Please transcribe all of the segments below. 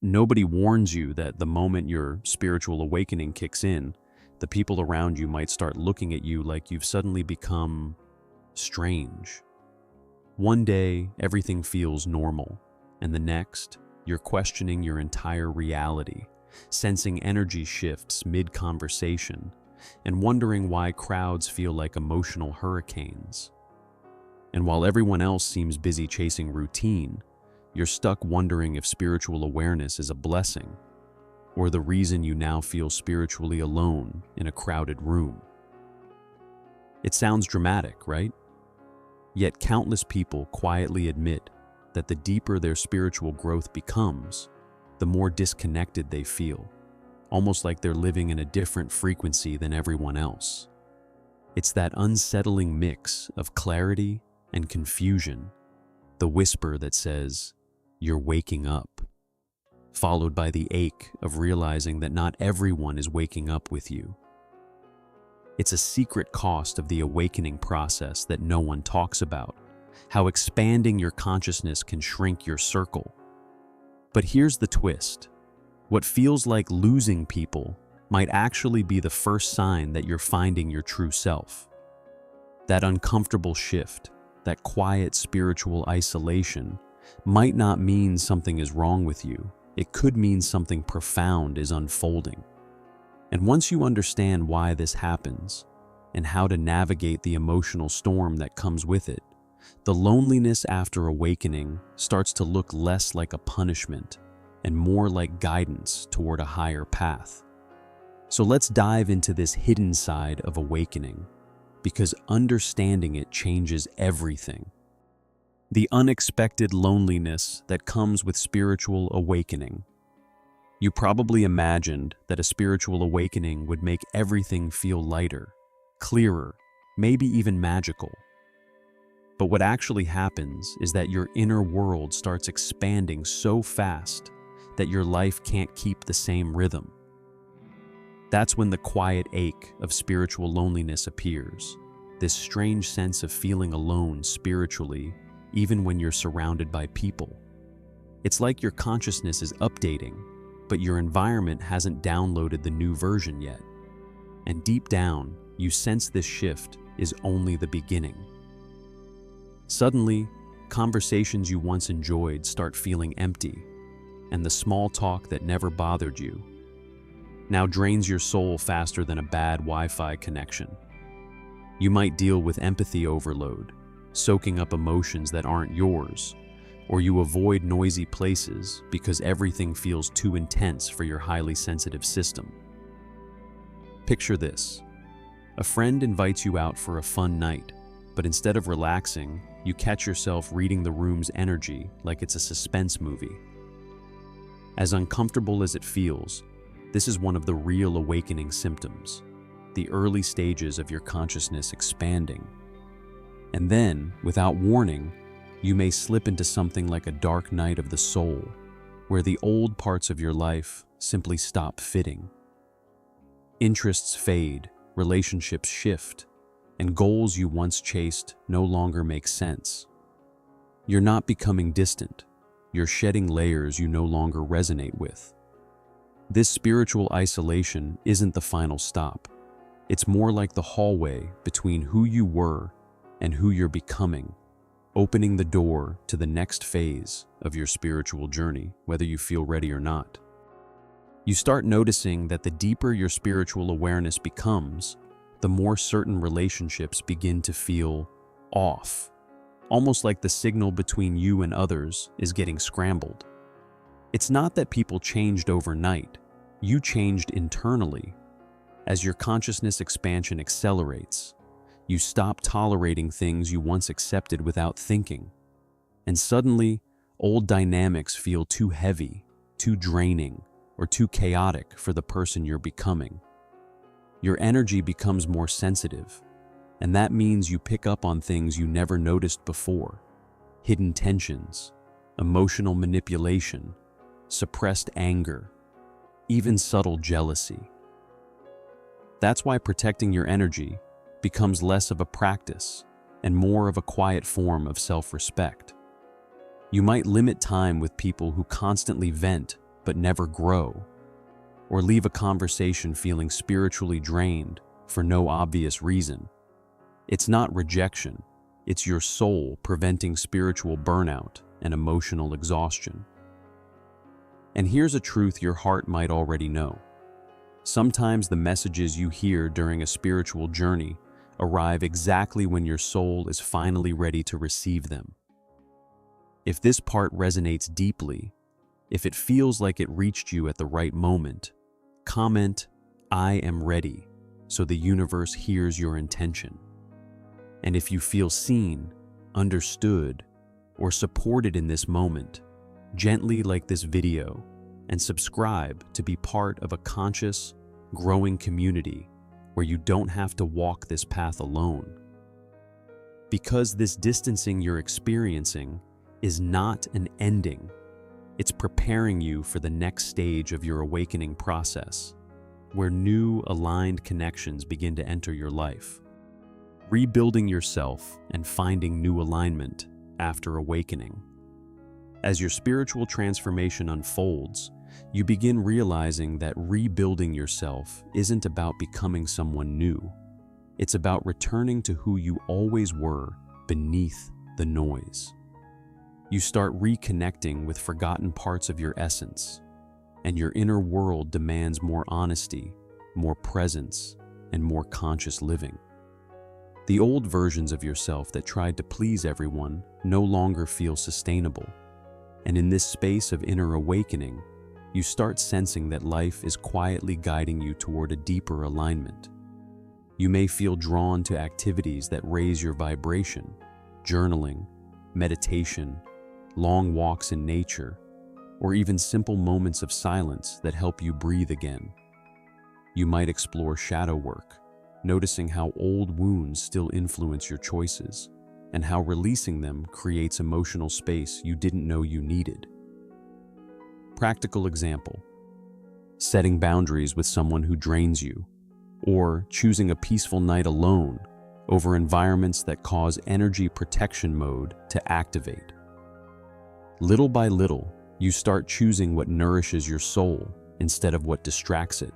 Nobody warns you that the moment your spiritual awakening kicks in, the people around you might start looking at you like you've suddenly become strange. One day, everything feels normal, and the next, you're questioning your entire reality, sensing energy shifts mid-conversation, and wondering why crowds feel like emotional hurricanes. And while everyone else seems busy chasing routine, you're stuck wondering if spiritual awareness is a blessing, or the reason you now feel spiritually alone in a crowded room. It sounds dramatic, right? Yet countless people quietly admit that the deeper their spiritual growth becomes, the more disconnected they feel, almost like they're living in a different frequency than everyone else. It's that unsettling mix of clarity and confusion, the whisper that says, "You're waking up," followed by the ache of realizing that not everyone is waking up with you. It's a secret cost of the awakening process that no one talks about, how expanding your consciousness can shrink your circle. But here's the twist. What feels like losing people might actually be the first sign that you're finding your true self. That uncomfortable shift, that quiet spiritual isolation, might not mean something is wrong with you. It could mean something profound is unfolding. And once you understand why this happens and how to navigate the emotional storm that comes with it, the loneliness after awakening starts to look less like a punishment and more like guidance toward a higher path. So let's dive into this hidden side of awakening, because understanding it changes everything. The unexpected loneliness that comes with spiritual awakening. You probably imagined that a spiritual awakening would make everything feel lighter, clearer, maybe even magical. But what actually happens is that your inner world starts expanding so fast that your life can't keep the same rhythm. That's when the quiet ache of spiritual loneliness appears, this strange sense of feeling alone spiritually, even when you're surrounded by people. It's like your consciousness is updating, but your environment hasn't downloaded the new version yet. And deep down, you sense this shift is only the beginning. Suddenly, conversations you once enjoyed start feeling empty, and the small talk that never bothered you now drains your soul faster than a bad Wi-Fi connection. You might deal with empathy overload, soaking up emotions that aren't yours, or you avoid noisy places because everything feels too intense for your highly sensitive system. Picture this. A friend invites you out for a fun night, but instead of relaxing, you catch yourself reading the room's energy like it's a suspense movie. As uncomfortable as it feels, this is one of the real awakening symptoms, the early stages of your consciousness expanding. And then, without warning, you may slip into something like a dark night of the soul, where the old parts of your life simply stop fitting. Interests fade, relationships shift, and goals you once chased no longer make sense. You're not becoming distant, you're shedding layers you no longer resonate with. This spiritual isolation isn't the final stop. It's more like the hallway between who you were and who you're becoming, opening the door to the next phase of your spiritual journey, whether you feel ready or not. You start noticing that the deeper your spiritual awareness becomes, the more certain relationships begin to feel off, almost like the signal between you and others is getting scrambled. It's not that people changed overnight, you changed internally. As your consciousness expansion accelerates, you stop tolerating things you once accepted without thinking. And suddenly, old dynamics feel too heavy, too draining, or too chaotic for the person you're becoming. Your energy becomes more sensitive, and that means you pick up on things you never noticed before: hidden tensions, emotional manipulation, suppressed anger, even subtle jealousy. That's why protecting your energy becomes less of a practice and more of a quiet form of self-respect. You might limit time with people who constantly vent but never grow, or leave a conversation feeling spiritually drained for no obvious reason. It's not rejection, it's your soul preventing spiritual burnout and emotional exhaustion. And here's a truth your heart might already know. Sometimes the messages you hear during a spiritual journey arrive exactly when your soul is finally ready to receive them. If this part resonates deeply, if it feels like it reached you at the right moment, comment, "I am ready," so the universe hears your intention. And if you feel seen, understood, or supported in this moment, gently like this video and subscribe to be part of a conscious, growing community where you don't have to walk this path alone. Because this distancing you're experiencing is not an ending. It's preparing you for the next stage of your awakening process, where new, aligned connections begin to enter your life. Rebuilding yourself and finding new alignment after awakening. As your spiritual transformation unfolds, you begin realizing that rebuilding yourself isn't about becoming someone new. It's about returning to who you always were beneath the noise. You start reconnecting with forgotten parts of your essence, and your inner world demands more honesty, more presence, and more conscious living. The old versions of yourself that tried to please everyone no longer feel sustainable, and in this space of inner awakening, you start sensing that life is quietly guiding you toward a deeper alignment. You may feel drawn to activities that raise your vibration, journaling, meditation, long walks in nature, or even simple moments of silence that help you breathe again. You might explore shadow work, noticing how old wounds still influence your choices, and how releasing them creates emotional space you didn't know you needed. Practical example: setting boundaries with someone who drains you, or choosing a peaceful night alone over environments that cause energy protection mode to activate. Little by little, you start choosing what nourishes your soul instead of what distracts it.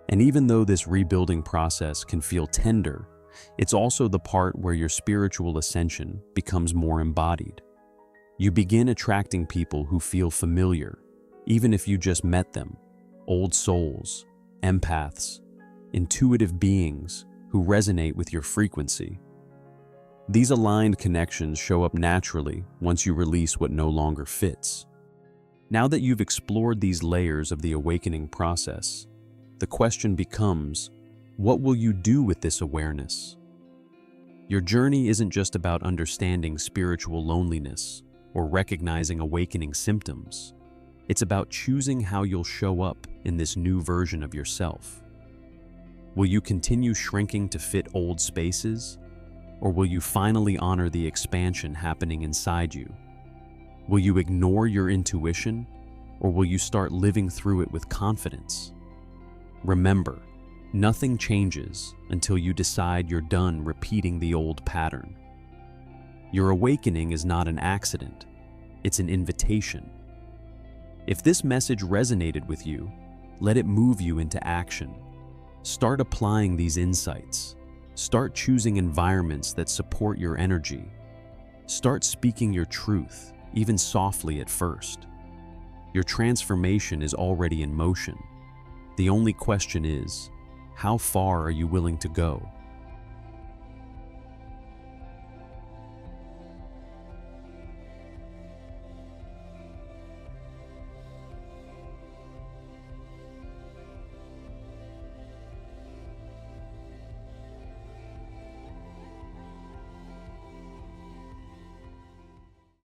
And even though this rebuilding process can feel tender, it's also the part where your spiritual ascension becomes more embodied. You begin attracting people who feel familiar, even if you just met them: old souls, empaths, intuitive beings who resonate with your frequency. These aligned connections show up naturally once you release what no longer fits. Now that you've explored these layers of the awakening process, the question becomes, what will you do with this awareness? Your journey isn't just about understanding spiritual loneliness or recognizing awakening symptoms. It's about choosing how you'll show up in this new version of yourself. Will you continue shrinking to fit old spaces? Or will you finally honor the expansion happening inside you? Will you ignore your intuition, or will you start living through it with confidence? Remember, nothing changes until you decide you're done repeating the old pattern. Your awakening is not an accident, it's an invitation. If this message resonated with you, let it move you into action. Start applying these insights. Start choosing environments that support your energy. Start speaking your truth, even softly at first. Your transformation is already in motion. The only question is, how far are you willing to go?